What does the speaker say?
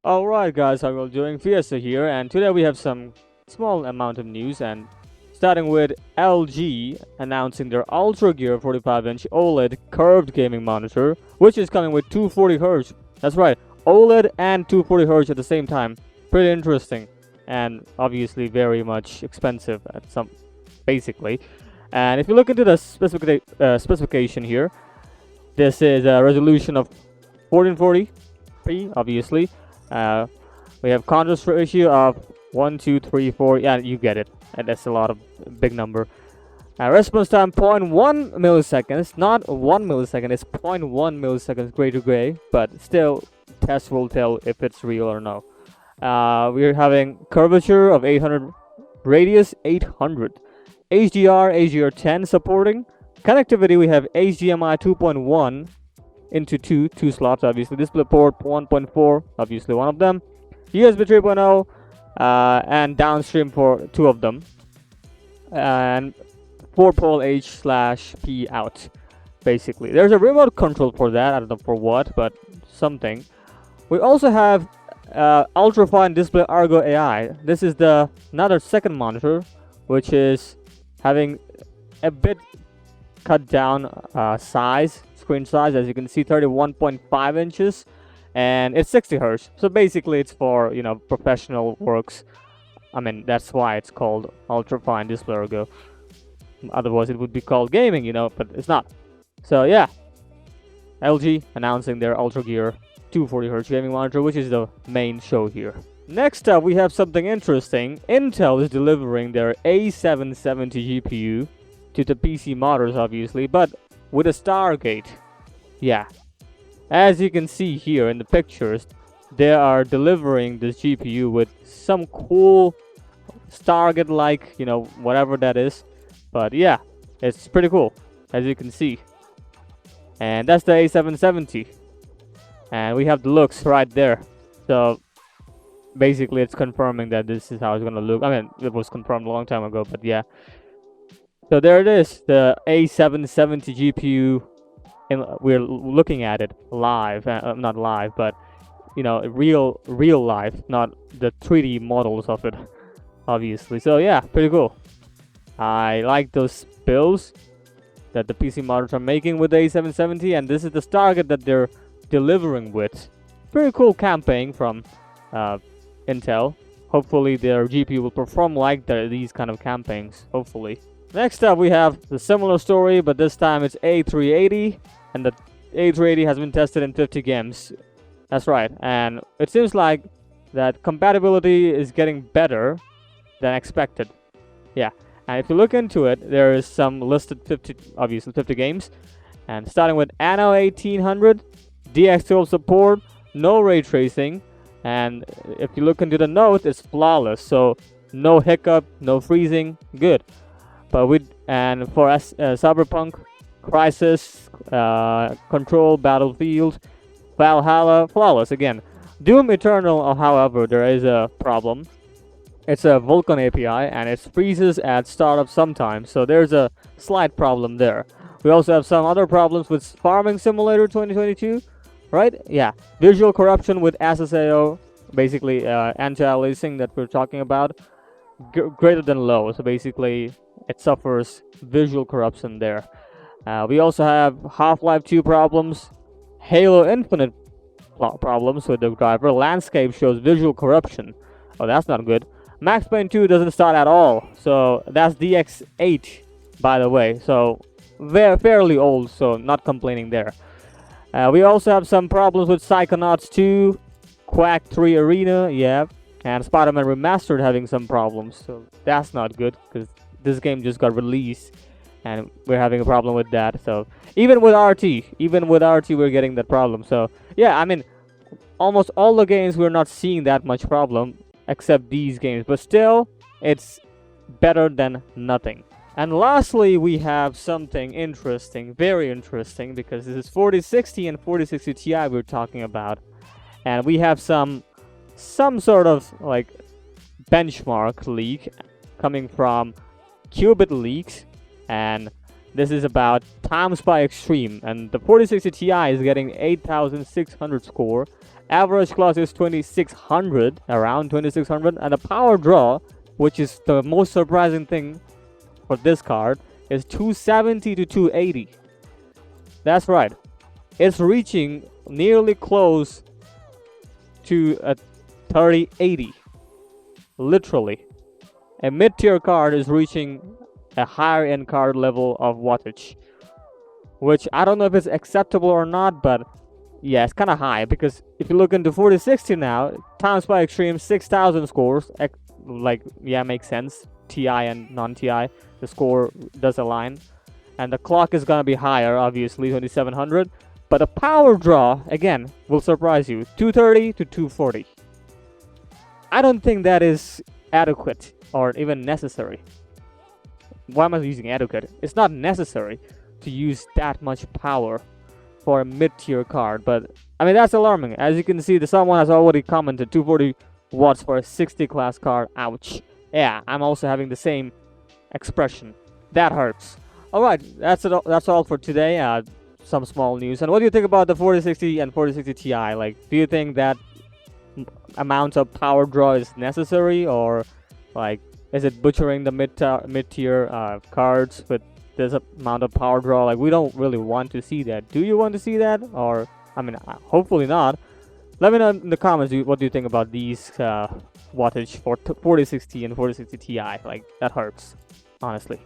Alright guys, how are you doing? Fiesta here, and today we have some small amount of news, and starting with LG announcing their UltraGear 45-inch OLED curved gaming monitor, which is coming with 240Hz. That's right, OLED and 240Hz at the same time. Pretty interesting, and obviously very much expensive at some, basically. And if you look into the specification here, this is a resolution of 1440p, obviously. uh, we have contrast ratio of 1, 2, 3, 4. Yeah, you get it. And that's a lot of big number. Response time 0.1 milliseconds, not 1 millisecond. It's 0.1 milliseconds gray to gray, but still, test will tell if it's real or no. We're having curvature of 800, radius 800, HDR 10 supporting. Connectivity, we have HDMI 2.1 into two slots, obviously. DisplayPort 1.4, obviously one of them. USB 3.0, and downstream for two of them. And 4-pole H/P out, basically. There's a remote control for that. I don't know for what, but something. We also have ultra-fine display Argo AI. This is another second monitor, which is having a bit cut down screen size, as you can see, 31.5 inches, and it's 60 hertz. So basically, it's for professional works. I mean, that's why it's called ultra fine display Ergo. Otherwise, it would be called gaming, but it's not. So yeah, LG announcing their UltraGear 240Hz gaming monitor, which is the main show here. Next up, we have something interesting. Intel is delivering their A770 GPU to the PC modders, obviously, but with a StarGate. Yeah, as you can see here in the pictures, they are delivering this GPU with some cool StarGate like, whatever that is. But yeah, it's pretty cool, as you can see. And that's the A770. And we have the looks right there. So basically, it's confirming that this is how it's gonna look. I mean, it was confirmed a long time ago, but yeah. So there it is, the A770 GPU. We're looking at it live, not live, but real life, not the 3D models of it, obviously. So yeah, pretty cool. I like those builds that the PC modders are making with the A770, and this is the StarGate that they're delivering with. Very cool campaign from Intel. Hopefully their GPU will perform like these kind of campaigns, hopefully. Next up, we have the similar story, but this time it's A380, and the A380 has been tested in 50 games. That's right, and it seems like that compatibility is getting better than expected. Yeah, and if you look into it, there is some listed 50 games, and starting with Anno 1800, DX12 support, no ray tracing, and if you look into the notes, it's flawless. So no hiccup, no freezing, good. But for Cyberpunk, Crisis, Control, Battlefield, Valhalla, flawless again. Doom Eternal, however, there is a problem. It's a Vulkan API, and it freezes at startup sometimes, so there's a slight problem there. We also have some other problems with Farming Simulator 2022, right? Yeah, visual corruption with SSAO, basically anti-aliasing that we're talking about, greater than low. So basically, it suffers visual corruption there. We also have Half-Life 2 problems, Halo Infinite problems with the driver. Landscape shows visual corruption. Oh, that's not good. Max Payne 2 doesn't start at all. So that's DX8, by the way. So fairly old, so not complaining there. We also have some problems with Psychonauts 2, Quake 3 Arena, yeah, and Spider-Man Remastered having some problems. So that's not good, because this game just got released, and we're having a problem with that. So even with RT, we're getting that problem. So yeah, I mean, almost all the games we're not seeing that much problem, except these games. But still, it's better than nothing. And lastly, we have something interesting, very interesting, because this is 4060 and 4060 Ti we're talking about, and we have some sort of like benchmark leak coming from Qubit Leaks, and This is about times by extreme, and the 4060 Ti is getting 8600 score. Average clock is 2600, around 2600, and the power draw, which is the most surprising thing for this card, is 270 to 280. That's right. It's reaching nearly close to a 3080. Literally. A mid-tier card is reaching a higher end card level of wattage, which I don't know if it's acceptable or not, but yeah, it's kind of high, because if you look into 4060 now, times by extreme 6000 scores, like, yeah, makes sense. Ti and non-Ti, the score does align, and the clock is gonna be higher, obviously 2700, but the power draw again will surprise you, 230 to 240. I don't think that is adequate or even necessary. Why am I using adequate? It's not necessary to use that much power for a mid-tier card, but I mean, that's alarming. As you can see, someone has already commented 240 watts for a 60 class card. Ouch. Yeah, I'm also having the same expression. That hurts. Alright, that's it. That's all for today. Some small news. And what do you think about the 4060 and 4060 Ti? Like, do you think that amount of power draw is necessary, or like, is it butchering the mid-tier cards with this amount of power draw? Like, we don't really want to see that. Do you want to see that? Or, I mean, hopefully not. Let me know in the comments what do you think about these wattage for 4060 and 4060 Ti. Like, that hurts, honestly.